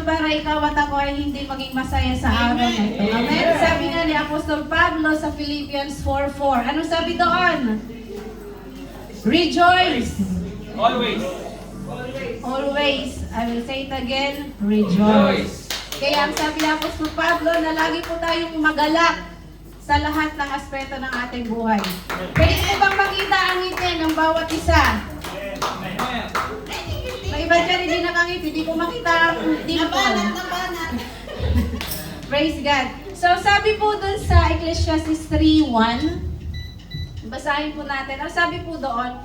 para ikaw at ako ay hindi maging masaya sa araw na ito. Amen? Sabi nga ni Apostol Pablo sa Philippians 4:4. Ano sabi doon? Rejoice. Always. Always. I will say it again. Rejoice. Kaya ang sabi ni Apostol Pablo na lagi po tayong magalak sa lahat ng aspeto ng ating buhay. Pwede po bang makita ang ngiti ng bawat isa? May iba dyan hindi nakangiti, hindi ko makita ang dimple. Praise God. So sabi po dun sa Ecclesiastes 3:1, basahin po natin. Ang sabi po doon,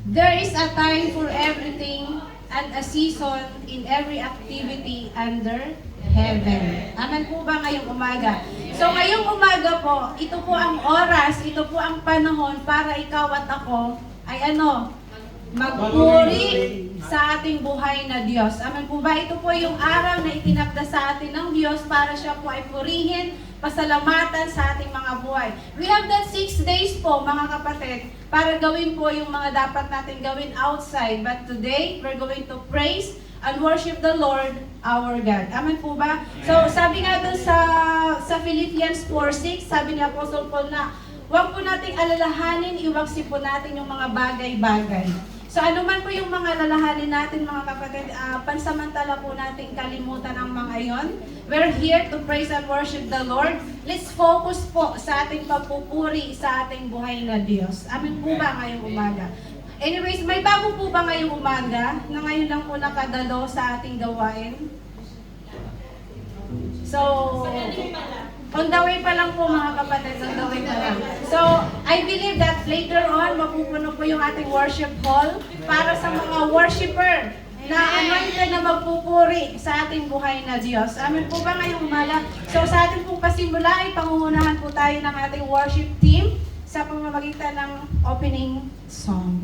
there is a time for everything and a season in every activity under heaven. Amen po ba ngayong umaga? So ngayong umaga po, ito po ang oras, ito po ang panahon para ikaw at ako ay magpuri sa ating buhay na Diyos. Amen po ba? Ito po yung araw na itinakda sa atin ng Diyos para siya po ay purihin, pasalamatan sa ating mga buhay. We have that 6 days po, mga kapatid, para gawin po yung mga dapat natin gawin outside. But today, we're going to praise and worship the Lord, our God. Amen po ba? So, sabi nga doon sa Philippians 4:6, sabi ni Apostle Paul na, huwag po nating alalahanin, iwaksi po natin yung mga bagay-bagay. So ano man po yung mga lalahanin natin, mga kapatid, pansamantala po nating kalimutan ang mga yon. We're here to praise and worship the Lord. Let's focus po sa ating pagpupuri sa ating buhay na Diyos. Amen po ba ngayong umaga? Anyways, may bago po ba ngayong umaga na ngayon lang po nakadalo sa ating gawain? So, on the way pa lang po, mga kapatid, on the way pa lang. So, I believe that later on, mapupuno po yung ating worship hall para sa mga worshiper na anointed na magpupuri sa ating buhay na Diyos. Amen po ba ngayong umaga? So, sa ating pong pasimula ay pangungunahan po tayo ng ating worship team sa pamamagitan ng opening song.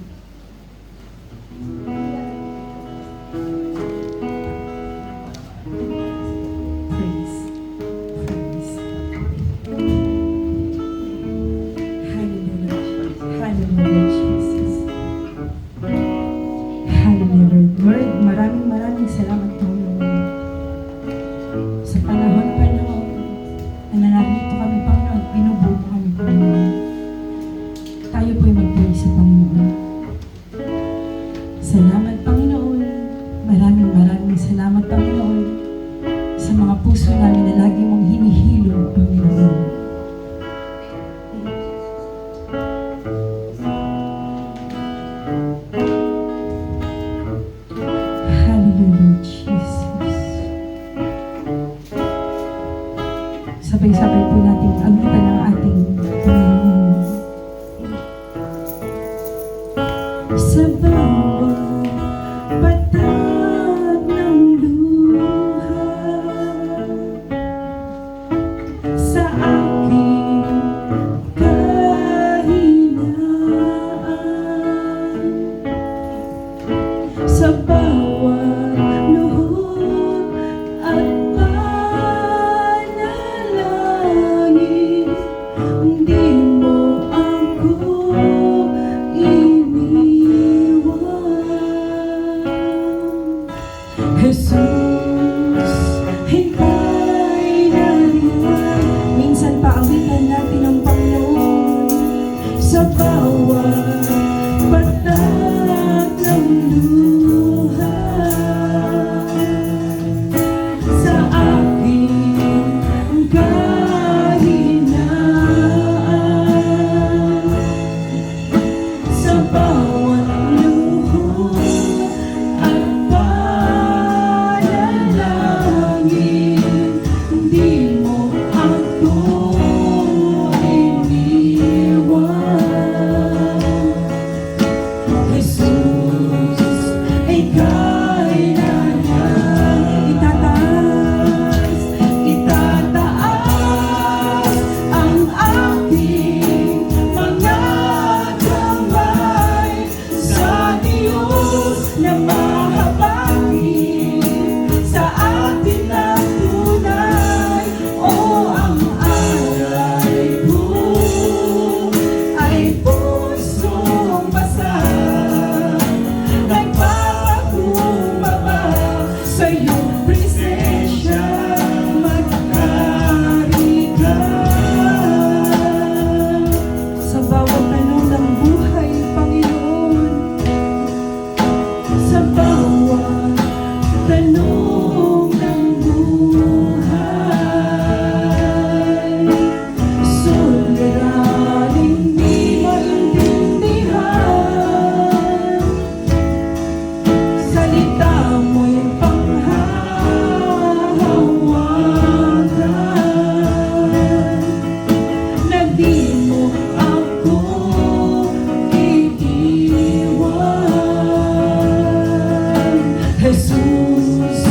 Lord, maraming salamat po sa panahon na narito kami, Panginoon, binubuo kami, Panginoon. Tayo po'y magpuri sa Panginoon. Salamat, Panginoon. Maraming salamat, Panginoon, sa mga puso namin na lagi mong hinihilong, Panginoon. Sabay-sabay po natin alutan ang ating Panginoon. Sa bawat patag ng luha, sa aking kahinaan, sa bawat luhod at panalangin, presensya magkari ka. Sa bawat tanong ng buhay, Panginoon, sa bawat tanong ng buhay, suliraning di maintindihan, salita mo'y panghahawakan, na di mo ako iiwan. Jesus,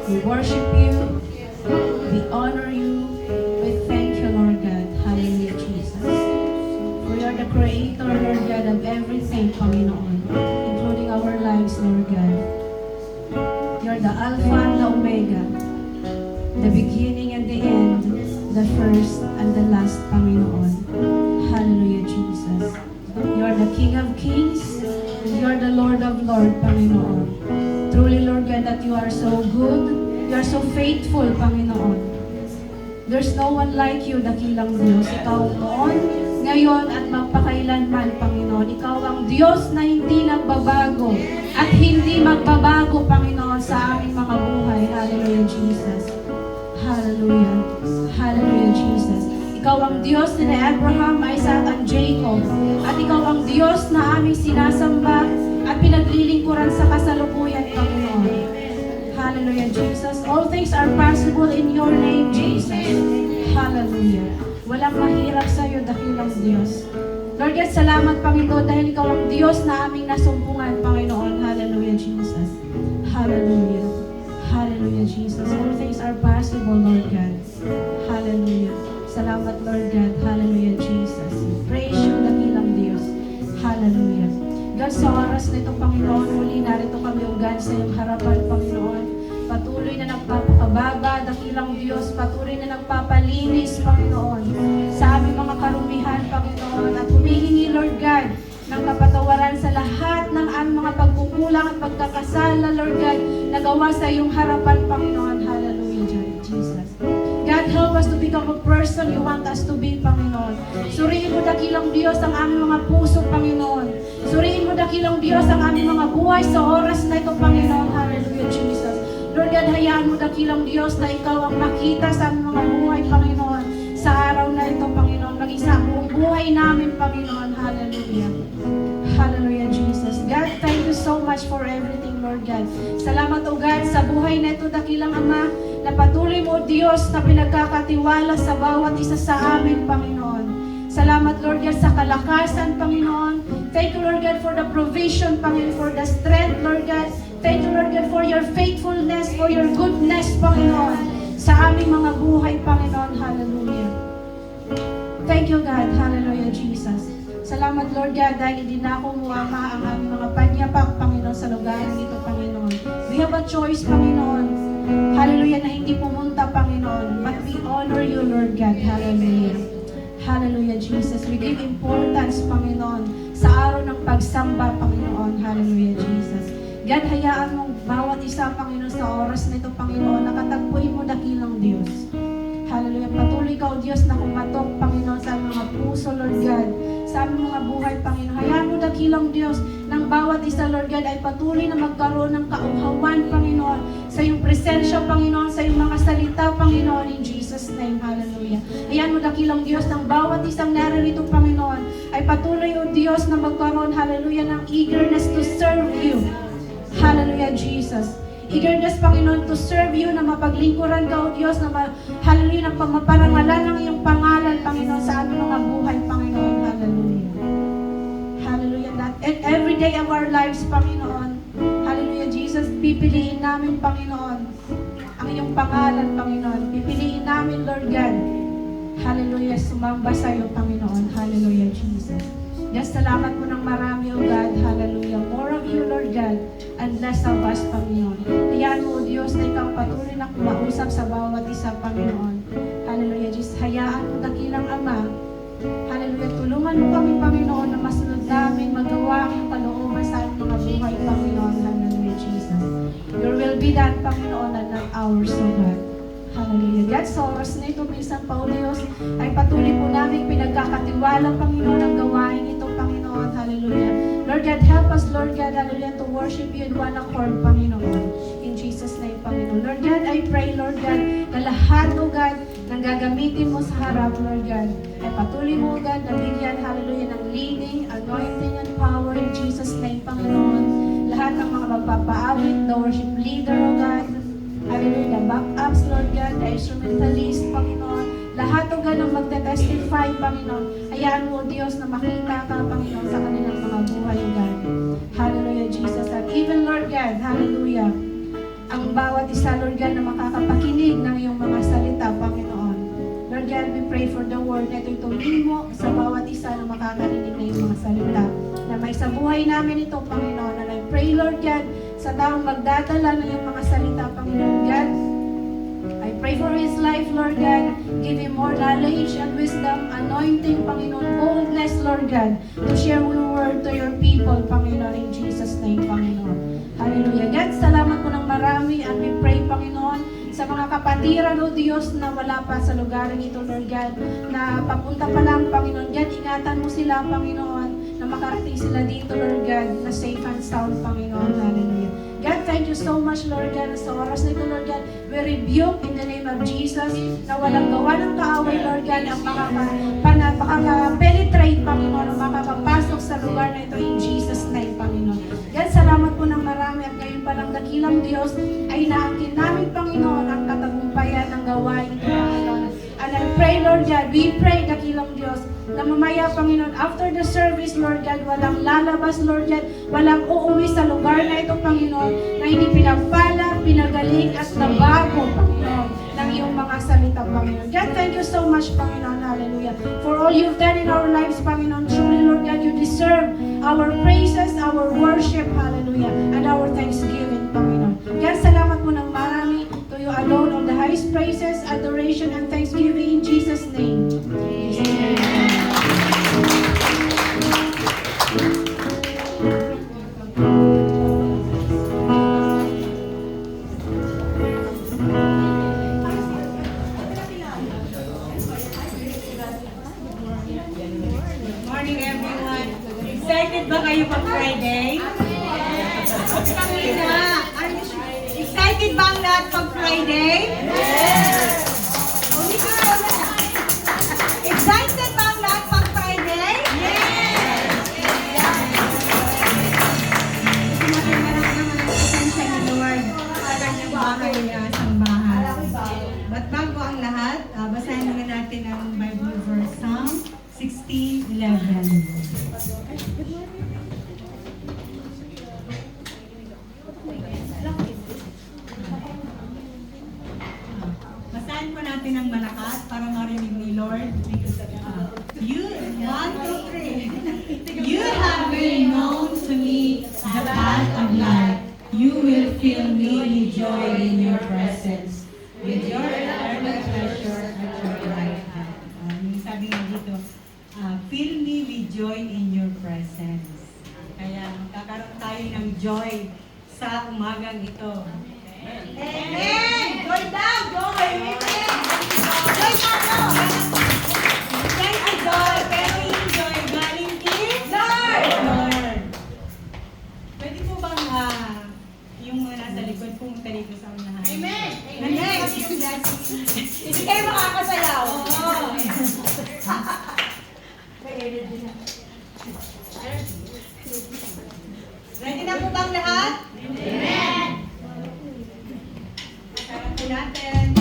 We worship you. We honor you. We thank you, Lord God. Hallelujah, Jesus. For you are the creator, Lord God, of everything, Panginoon, including our lives, Lord God. You are the Alpha and the Omega, the beginning and the end, the first and the last, Panginoon. Hallelujah, Jesus. You are the King of Kings. You are the Lord of Lords, Panginoon. Truly, Lord God, that you are so good. You are so faithful, Panginoon. There's no one like you, dakilang Diyos. Ikaw noon, ngayon, at magpakailanman, Panginoon. Ikaw ang Diyos na hindi nagbabago at hindi magbabago, Panginoon, sa aming mga buhay. Hallelujah, Jesus. Hallelujah. Hallelujah, Jesus. Ikaw ang Diyos ni Abraham, Isaac, at Jacob. At ikaw ang Diyos na aming sinasamba at pinaglilingkuran sa kasalukuyan, Panginoon. Hallelujah, Jesus. All things are possible in your name, Jesus. Hallelujah. Walang mahirap sa iyo, dakilang Diyos. Lord God, salamat, Panginoon, dahil ikaw ang Diyos na aming nasumpungan, Panginoon. Hallelujah, Jesus. Hallelujah. Hallelujah, Jesus. All things are possible, Lord God. Hallelujah. Salamat, Lord God. Hallelujah, Jesus. Praise you, dakilang Diyos. Hallelujah. God, sa oras nito, Panginoon, muli narito kami ugad sa iyong harapan, Panginoon. Patuloy na nagpapakababa, dakilang Diyos. Patuloy na nagpapalinis, Panginoon, sa aming mga karumihan, Panginoon. At humihingi, Lord God, ng kapatawaran sa lahat ng aming mga pagkukulang at pagkakasala, Lord God, na gawa sa iyong harapan, Panginoon. Hallelujah, Jesus. God, help us to become a person you want us to be, Panginoon. Suriin mo, dakilang Diyos, ang aming mga puso, Panginoon. Suriin mo, dakilang Diyos, ang aming mga buhay sa oras na ito, Panginoon. Hallelujah, Jesus. Lord God, hayaan mo, dakilang Diyos, na ikaw ang makita sa aming mga buhay, Panginoon, sa araw na ito, Panginoon. Maging sa buong buhay namin, Panginoon. Hallelujah. Hallelujah, Jesus. God, thank you so much for everything, Lord God. Salamat, O God, sa buhay na ito, dakilang Ama, na patuloy mo, Diyos, na pinagkakatiwala sa bawat isa sa amin, Panginoon. Salamat, Lord God, sa kalakasan, Panginoon. Thank you, Lord God, for the provision, Panginoon, for the strength, Lord God. Thank you, Lord God, for your faithfulness, for your goodness, Panginoon, sa aming mga buhay, Panginoon. Hallelujah. Thank you, God. Hallelujah, Jesus. Salamat, Lord God, dahil dinako mo, Ama, ang aming mga panyapak, Panginoon, sa lugar nito, Panginoon. We have a choice, Panginoon. Hallelujah, na hindi pumunta, Panginoon. But we honor you, Lord God. Hallelujah. Hallelujah, Jesus. We give importance, Panginoon, sa araw ng pagsamba, Panginoon. Hallelujah, Jesus. God, hayaan mong bawat isa, Panginoon, sa oras nito, Panginoon, nakatagpuin mo, dakilang Diyos. Hallelujah. Patuloy ka, O Diyos, na kumatok, Panginoon, sa mga puso, Lord God, sa aming mga buhay, Panginoon. Hayaan mo, dakilang Diyos, ng bawat isa, Lord God, ay patuloy na magkaroon ng kauhawan, Panginoon, sa iyong presensya, Panginoon, sa iyong mga salita, Panginoon, in Jesus' name. Hallelujah. Hayaan mo, dakilang Diyos, ng bawat isang naririto, Panginoon, ay patuloy, O Diyos, na magkaroon, hallelujah, ng eagerness to serve you. Hallelujah, Jesus. Eagerness, Panginoon, to serve you, na mapaglingkuran ka, O Diyos, na hallelujah, na maparangalan ng iyong pangalan, Panginoon, sa aming mga buhay, Panginoon. Hallelujah. Hallelujah. And every day of our lives, Panginoon, hallelujah, Jesus, pipiliin namin, Panginoon, ang iyong pangalan, Panginoon. Pipiliin namin, Lord God, hallelujah, sumamba sa iyo, Panginoon. Hallelujah, Jesus. Yes, salamat po ng marami, O God. Hallelujah. More of you, Lord God, and less of us, Panginoon. Hayaan mo, O Diyos, na ikaw patuloy na kumausap sa bawat isa, Panginoon. Hallelujah, Jesus. Hayaan mo, dakilang Ama. Hallelujah. Tulungan mo kami, Panginoon, na masunod namin magawa ang iyong kalooban sa aming mga buhay, Panginoon. Hallelujah, Jesus. Your will be done, Panginoon, and not ours, O God. Hallelujah. God, sa oras na ito, minsan pa, O Diyos, ay patuloy po namin pinagkakatiwala, Panginoon, ang gawain ito, Panginoon. Hallelujah. Lord God, help us, Lord God, hallelujah, to worship you in one accord, Panginoon. In Jesus' name, Panginoon. Lord God, I pray, Lord God, na lahat, O God, ng gagamitin mo sa harap, Lord God, ay patuloy mo, O God, na bigyan, hallelujah, ng leading, anointing, and power in Jesus' name, Panginoon. Lahat ng mga magpapaawit, the worship leader, O God, hallelujah, the backups, Lord God, the instrumentalist, Panginoon. Lahat o ganang magte-testify, Panginoon. Hayaan mo, Diyos, na makita ka, Panginoon, sa kanilang mga buhay, O God. Hallelujah, Jesus. At even, Lord God, hallelujah, ang bawat isa, Lord God, na makakapakinig ng iyong mga salita, Panginoon. Lord God, we pray for the word na ito'y tumimo sa bawat isa na makakarinig ng iyong mga salita. Na may sa buhay namin ito, Panginoon. And I pray, Lord God, sa taong magdadala ng iyong mga salita, Panginoon God. I pray for his life, Lord God. Give him more knowledge and wisdom, anointing, Panginoon, boldness, Lord God, to share your word to your people, Panginoon, in Jesus' name, Panginoon. Hallelujah. God, salamat po ng marami and we pray, Panginoon, sa mga kapatiran, O Diyos, na wala pa sa lugar ito, Lord God, na papunta pa lang, Panginoon God, ingatan mo sila, Panginoon, na makarating sila dito, Lord God, na safe and sound, Panginoon. Hallelujah. God, thank you so much, Lord God. Sa oras nito, Lord God, we rebuke in the name of Jesus na walang gawa ng kaaway, Lord God, ang makaka-penetrate, Panginoon, ang makakapasok sa lugar na ito in Jesus' name, Panginoon. God, salamat po ng marami at ngayon pa lang dakilang Diyos ay naangkin namin, Panginoon, ang katagumpayan ng gawain ito, Panginoon. And I pray, Lord God, we pray, dakilang Diyos, na mamaya, Panginoon, after the service, Lord God, walang lalabas, Lord God, walang uuwi sa lugar na ito, Panginoon, na hindi pinagpala, pinagaling, at nabago, Panginoon, ng iyong mga salita, Panginoon. God, thank you so much, Panginoon, hallelujah, for all you've done in our lives, Panginoon. Truly, Lord God, you deserve our praises, our worship, hallelujah, and our thanksgiving, Panginoon. God, salamat po ng marami. To you alone all the highest praises, adoration, and thanksgiving in Jesus' name. Amen. Morning everyone. Excited ba kayo pag Friday? Excited ba ang lahat pag Friday? Yes! Excited ba ang lahat pag Friday? Yes! Pasensya ni Lord. Para niyang bagay na sa bahay. But bago ang lahat, basahin muna natin ang Bible verse Psalm 16:11. Basahin po natin ang malakas para marinig ni Lord. You, 1, 2, 3. You have made known to me the path of life. You will fill me with joy in your presence. With your eternal treasure at your right hand. Yung sabi nga dito, fill me with joy in your presence. Kaya magkakaroon tayo ng joy sa umagang ito. Amen! Joy daw! Joy! Amen! Joy ano? Joy ay joy, pero yung joy galing kay Lord! Pwede po bang yung mga nasa likod pumunta dito sa unahan? Amen! Amen! Hindi kayo makakasayaw. Oo. Ready na po bang lahat? Amen! Sarap po natin.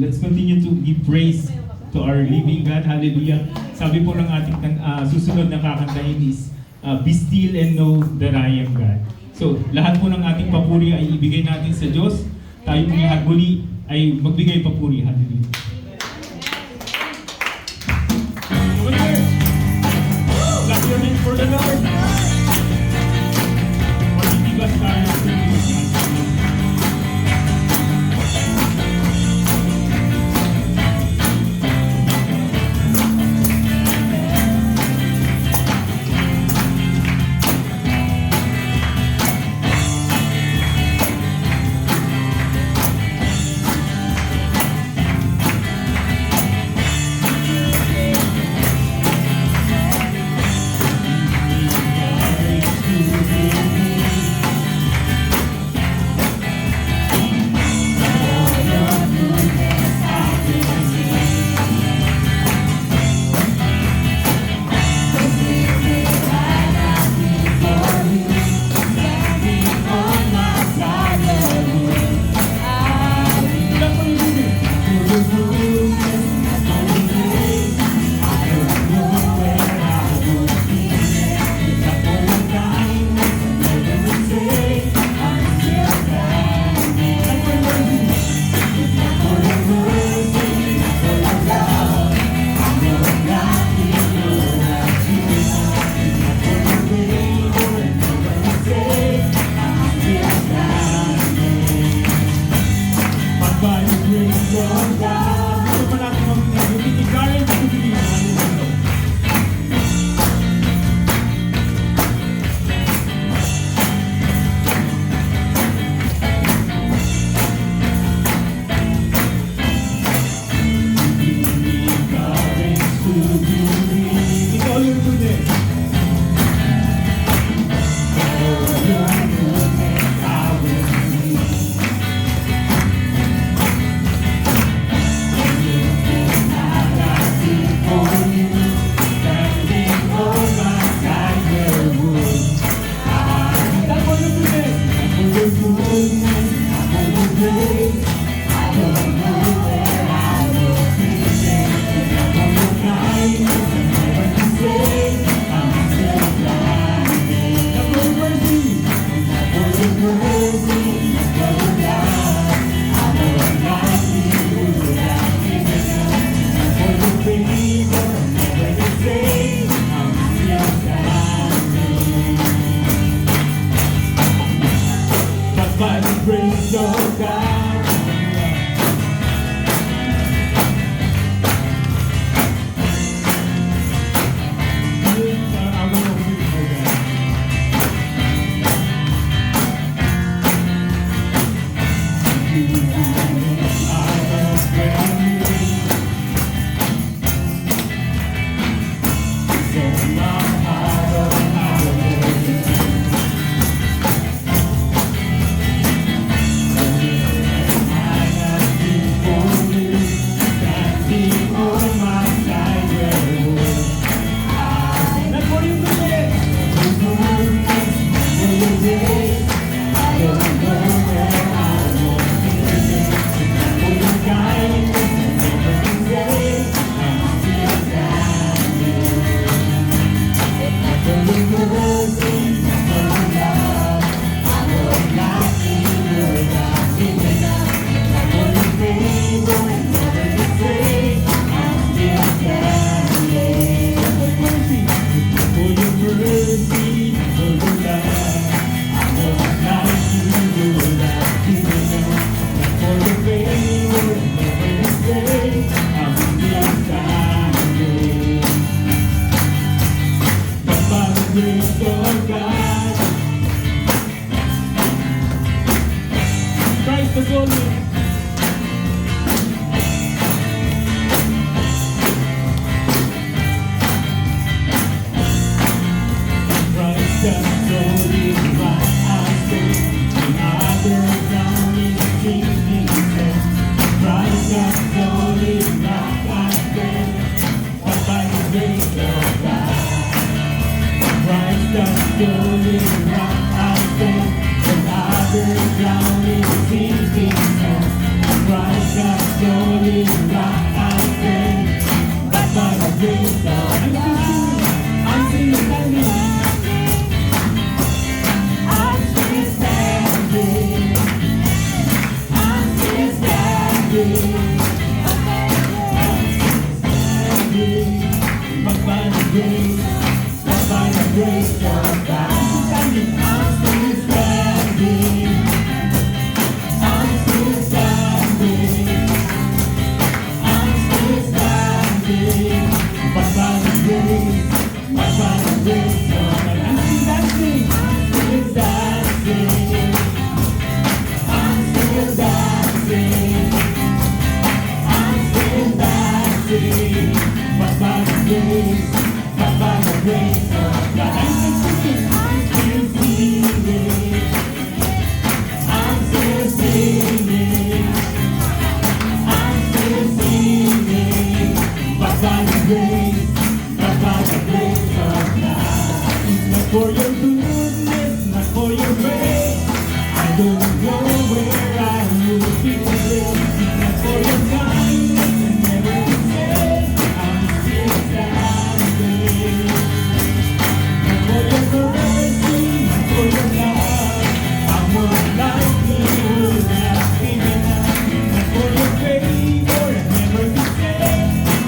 let's continue to give praise to our living God. Hallelujah. Sabi po ng ating susunod na kakantahin is, be still and know that I am God. So, lahat po ng ating papuri ay ibigay natin sa Diyos. Tayo po lahat muli ay magbigay papuri. Hallelujah. Clap your hands for the Lord. Matitigas tayo sa Pilipinas. Drowning, sinking, Christ has slowly But by the grace of God, I'm still standing. I'm still standing. I'm still standing. But by the grace of God, I'm still dancing. I'm still dancing. I'm still dancing. I'm still dancing. But by the grace of God, I'm still singing. I'm still singing. I'm still singing. But by the grace of God. Not for your goodness, not for your grace, I don't know where I would be today. Not for your kindness and never to say, I'm still standing. Not for your mercy, not for your love, I would like you would have given up. Not for your favor and never to say,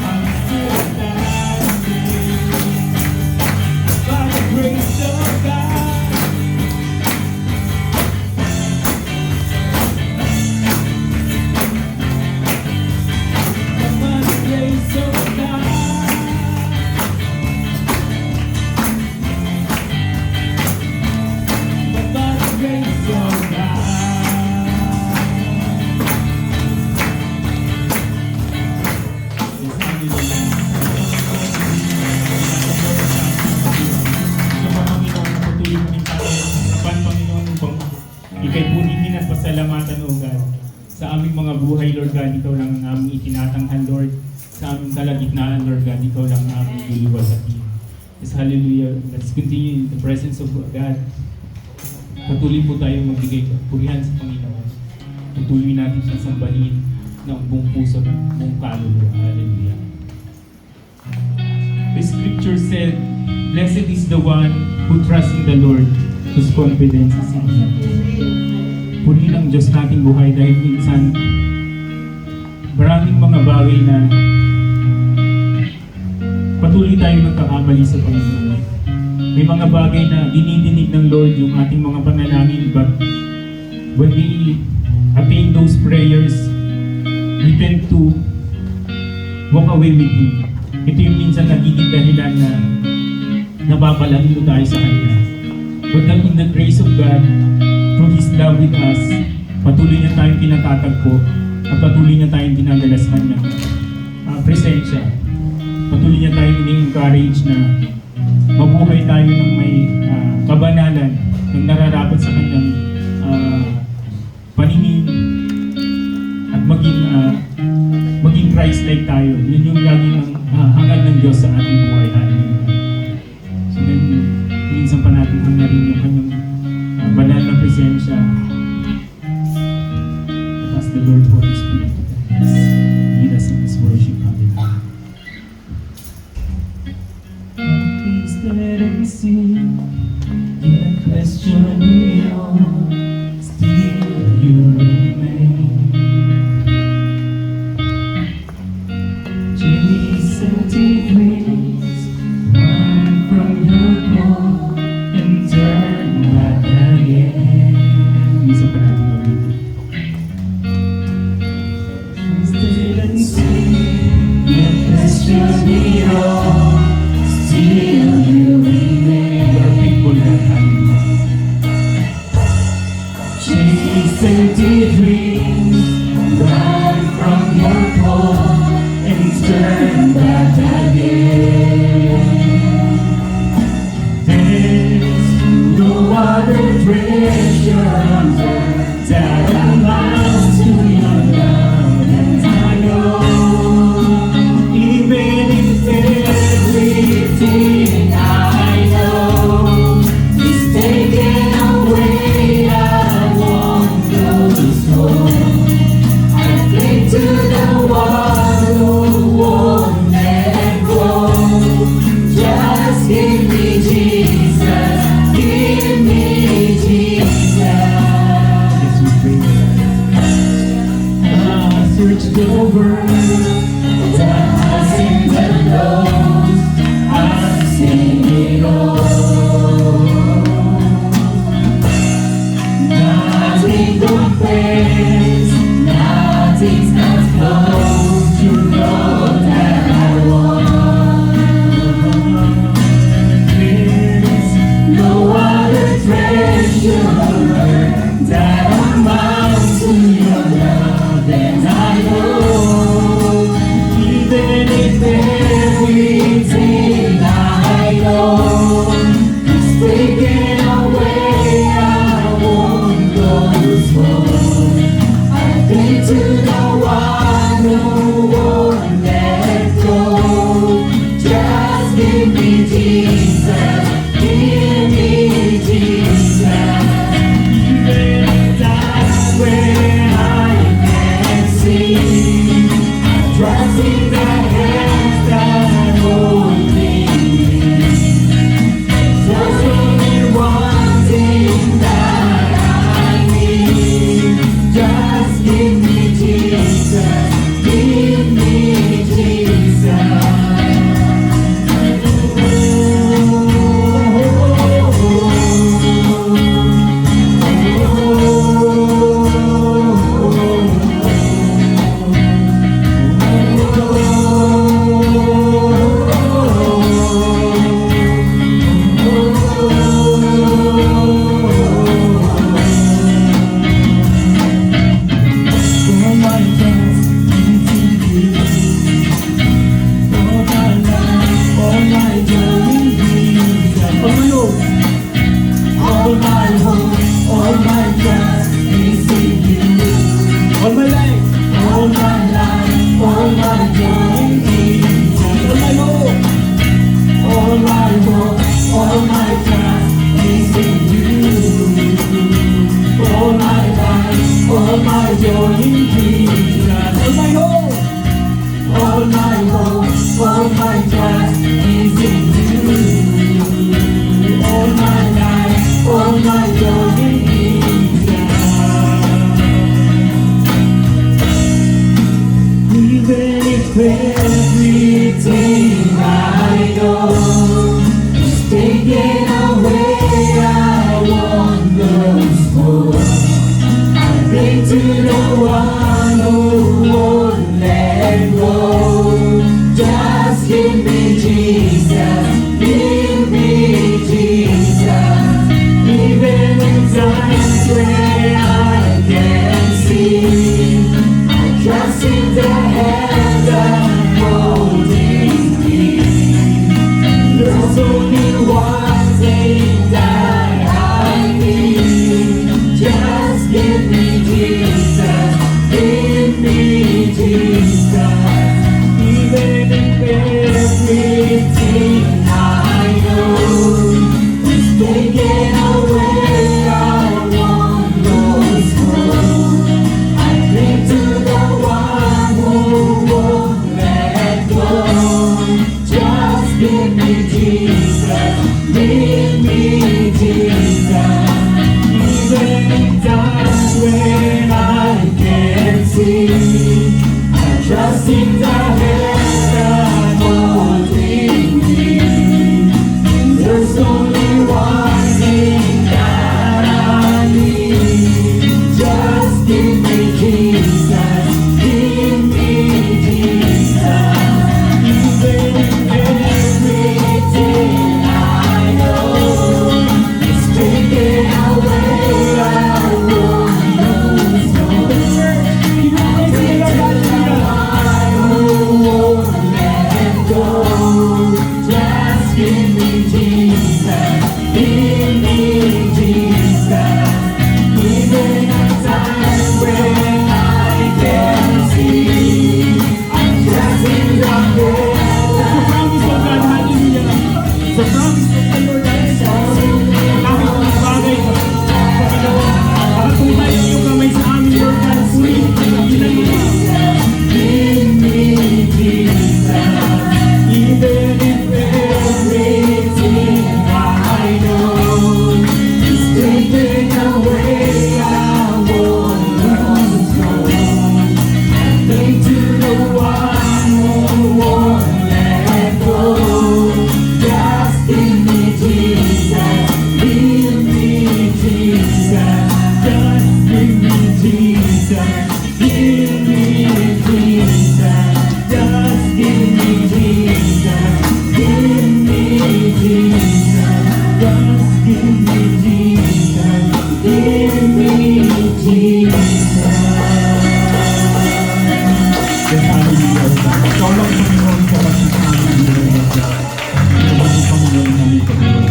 I'm still standing. By the grace of God. By the grace of God. By the grace of God. Yes, hallelujah. Sa Panginoon, patuloy mo rin tayo. Harapan, Panginoon, upang ikay purihin at pasalamatan, O God. Sa aming mga buhay, Lord God, ikaw lang ang aming itinatanghal, Lord. Sa aming kalagitnaan, Lord God, ikaw lang ang aming liliwasatin. Yes, hallelujah. Let's continue in the presence of God. Patuloy po tayo magbigay purihan sa Panginoon. Patuloy natin siyang sambahin ng buong puso, ng buong kaluluwa. Hallelujah. The scripture said, "Blessed is the one who trusts in the Lord, whose confidence is in Him." Purihin ang Diyos nating buhay dahil minsan maraming mga bagay na patuloy tayong nagkakamali sa Panginoon. May mga bagay na dinidinig ng Lord yung ating mga panalangin, but when we attain those prayers, we tend to walk away with Him. Ito yung minsan nagiging dahilan na napapalahilo tayo sa Kanya. But in the grace of God, through His love with us, patuloy niya tayong kinatatagpo at patuloy niya tayong dinadala sa Kanyang presensya. Patuloy niya tayong ini-encourage na mabuhay tayo ng may kabanalan, ng nararapat sa Kanyang paningin at maging Christ-like tayo. Yun yung laging hangal ng Diyos sa ating buhay. So then, minsan pa natin hangarin yung Kanyang banal na presensya. Ask the Lord for His Spirit to guide us. Lead us in His worship. Hallelujah. Please let me sing. In a question beyond, still you remain. Chasing dreams, run from your call and turn back again. Isa pa natin gawin. Stay and sing, let question beyond, still you remain. You are faithful and kind. Chasing dreams, run from your call and turn back again. There's no other treasure that amounts to your love, and I know even if there search the world, the highs and the lows, I've seen it all. Nothing compares, nothing's not close to love that I want. There's no other treasure that amounts to your love, and I know, even if everything I know is taken away, I won't go slow. I cling to the one who won't let go. Just give me Jesus, give me Jesus. Even in times when I can't see, I trust in the hands that hold me. There's only one thing that I need. Just give me Jesus, give me Jesus. Everything I know is taken away, I won't go slow. I cling to the one who won't let go. Just give me Jesus, give me Jesus. Even in times when I can't see, I trust in the hand that holding me. There's only one thing that I need. Just give me Jesus, give me Jesus. Even if everything I know is taken away, I won't go slow. I cling to the one who won't let go. Just give me Jesus, give me Jesus. Even in times when I can't see, I trust in the hand that holding me. There's only one thing that I need. Just give me Jesus, give me Jesus. Even if everything I know is taken away, I won't lose hope. I give me Jesus, just give me Jesus, give me Jesus, just give me Jesus, give me Jesus. Yes, hallelujah. Ikaw lang, Panginoon, sa ating Panginoon. Ikaw lang, Panginoon, namin Panginoon.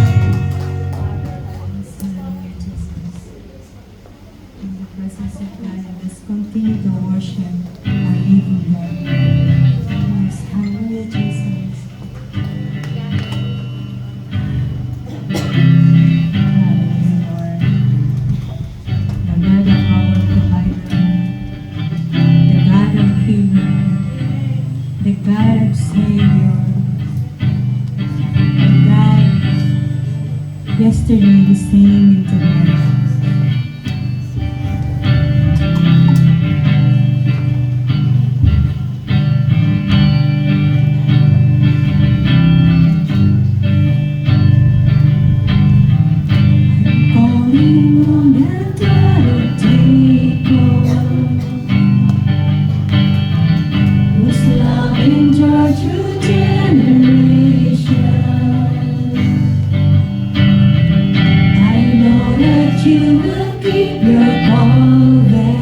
In the presence of God, let's continue to worship our living God. Yes, hallelujah, Jesus. Hallelujah, Lord. The God of our provider, the God of healer, the God of Savior, the God yesterday, the same, and today. Calling on the God of Jacob, whose love endures through generations. I know that you will keep your covenant.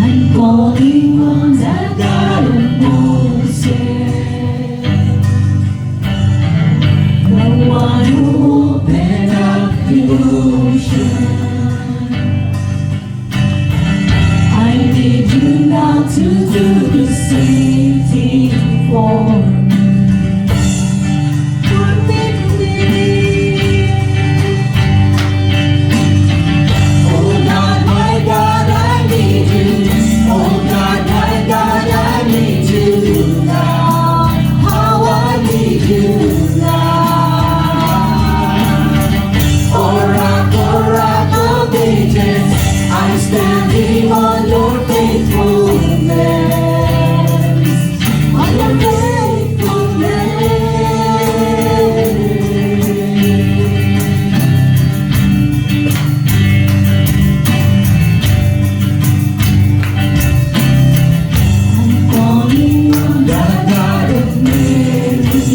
I'm calling on the God of Moses, the one who opened up the ocean. I need you now to do the same thing for me. For me. Oh God, my God, I need you. Oh God, my God, I need you now. How I need you now. Oh rock of ages, I'm standing on your faithfulness. On your faithfulness. I'm calling on the God of Mary,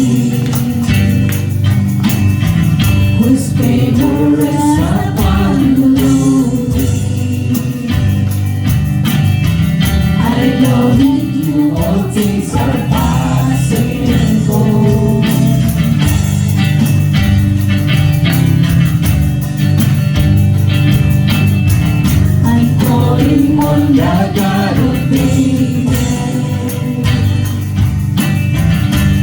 whose favor rests upon the lonely. I know that you all things are possible. I'm calling on the God of David,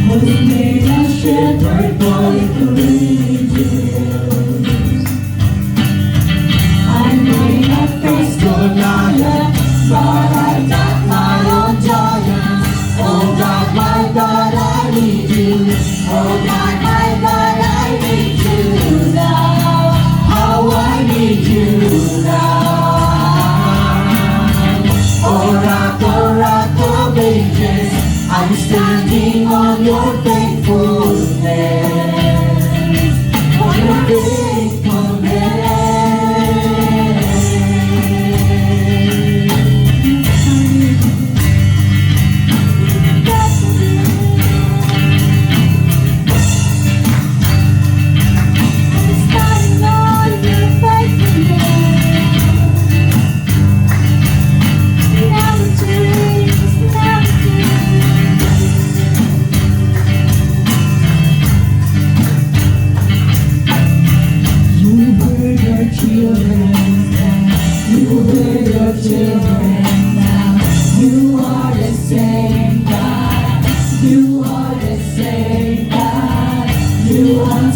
who made a shepherd boy courageous. I may not face Goliath, but I got my own giant. Oh God, my God, I need you. Oh God, my God, I need you now. How I need you now. Oh rock of ages, I'm standing on your faithfulness. On your faithfulness.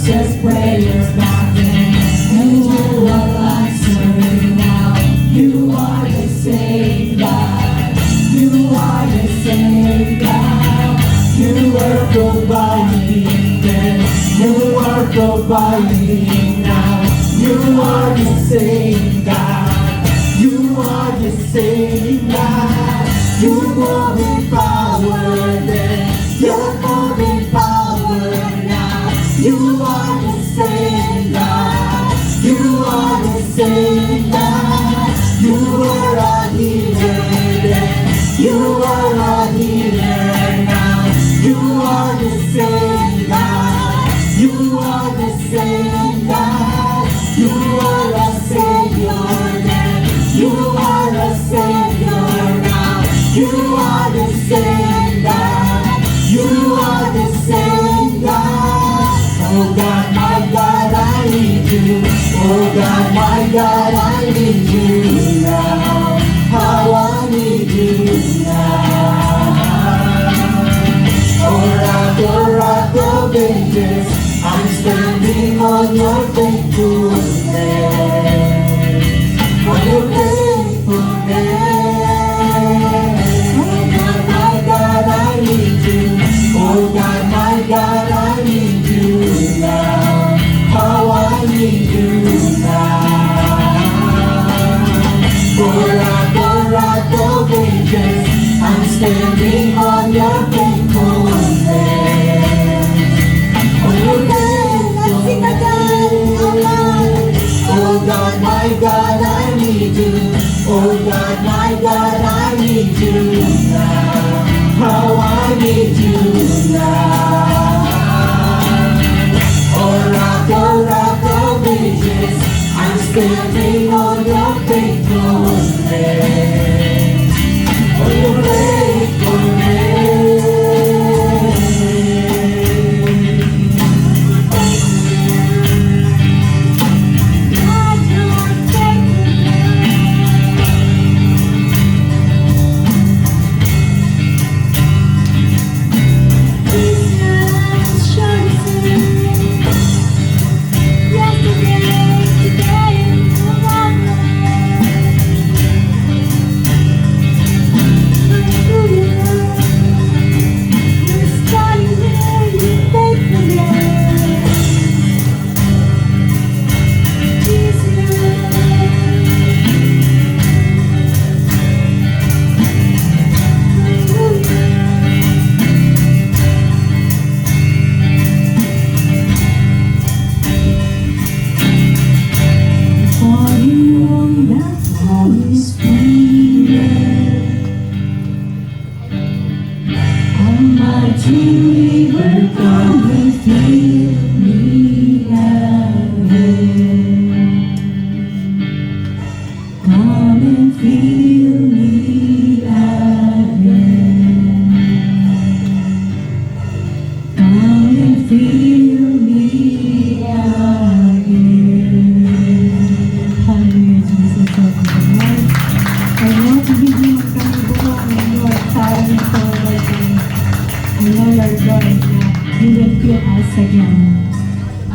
Just prayers back then, and you will answer now. You are the same God. You are the same God. You are providing then. You are providing now. You are the same God. You are the same God. You move in power then. You move in power now. You are the same God. You are the same God. You are a healer then. You are a healer now. You are the same God. You are the same God. You are a Savior then. You are a Savior now. You are the same God. You are the same God. Oh God, my God, I need you. Oh God, my God, I need you now. How I need you now. Oh rock of ages, I'm standing on your faithfulness. On your faithfulness. Oh God, my God, I need you. Oh God, my God, I need you now. How I need you now. Oh rock of ages, I'm standing on your faithfulness. On your faithfulness. Oh God, my God, I need you. Oh God, my God, I need you now. How I need you now. Oh rock of ages, I'm standing on your faithfulness. On your faithfulness.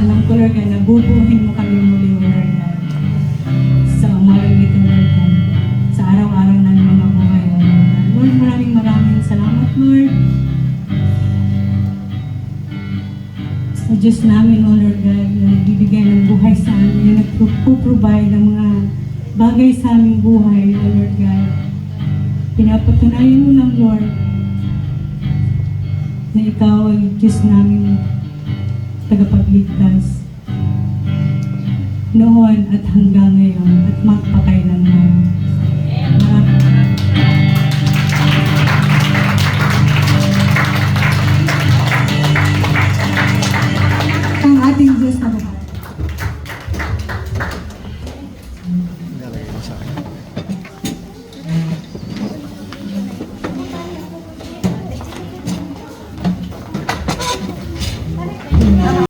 Alam ko, Lord God, nabubuhin mo kami muli, Lord God. Sa umalang ito, Lord God. Sa araw-araw na mga buhay, Lord God. Lord, maraming salamat, Lord. Sa Diyos namin, O Lord God, na nagbibigay ng buhay sa amin, na nagpo-provide ng mga bagay sa aming buhay, O Lord God. Pinapatunayan mo lang, Lord, na Ikaw ay Diyos namin tagapagligtas noon at hanggang ngayon at magpakailanman.